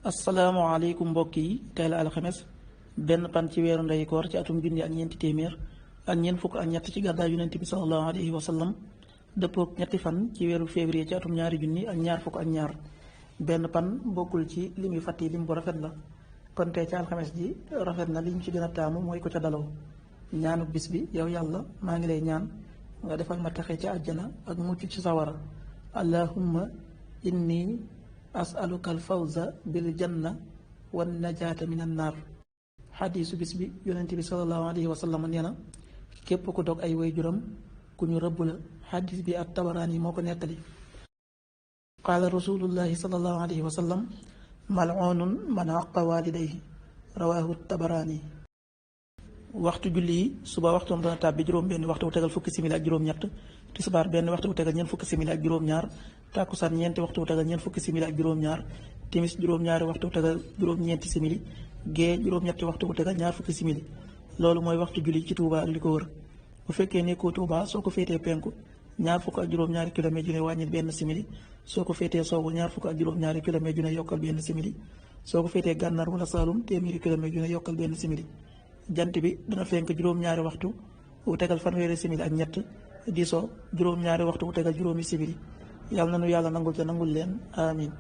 asalaamaaleykum mbokk yi tey la alxames benn pan ci weeru ndey koor ci atum junni ak ñeenti téeméer ak ñeent fukk ak ñett ci gàddaay yonent bi sallallahu alayhi wa sallam dëppook ñetti fan ci weeru février ci atum ñaari junni ak ñaar fukk ak ñaar benn pan bokkul ci li muy fàtti lim bu rafet la kon tey ci alxames ji rafet na liñ ci gën a taamu mooy ko ca daloo ñaanu bis bi yow yàlla maa ngi lay ñaan nga defal ma taxe ci àjjana ak mucc ci sawara allahumma inni asaluka alfawza bil janna wan najaata min an naar xadiisu bis bi yonent bi sallallahu alayhi wa sallam nee na képp ku dog ay way juram ku ñu rëbb la xadiis bi at tabaraani moo ko nettali qaala rasulullahi sallallahu alayhi wa sallam mal'uunun man àqa waalidayhi rawaahu tabaraani waxtu julli yi suba waxtoom dana tàbbi juróom benn waxtu bu tegal fukki simili ak juróom-ñett tisbaar benn waxtu bu tegal ñeent fukki simili ak juróom-ñaar tàkkusaan ñeenti waxtu bu tegal ñeent fukki simili ak juróom-ñaar timis juróom-ñaari waxtu bu tegal juróom-ñeenti simili gee juróom-ñetti waxtu bu tegal ñaar fukki simili loolu mooy waxtu julli ci Touba ak li ko wër bu fekkee nekkoo Touba soo ko féetee penku ñaar fukk ak juróom-ñaari kilomètre ju ne wàññil benn simili soo ko féetee sowwu ñaar fukk ak juróom-ñaari kilomètre ju ne yokkal benn simili soo ko féetee gànnaar wala Saalum téeméeri kilomètre ju ne yokkal benn simili jant bi dana fenk juróom-ñaari waxtu bu tegal fanweeri simili ak ñett di so juróom-ñaari waxtu bu tegal juróomi simili yàlla na nu yàlla nangul te nangul leen amin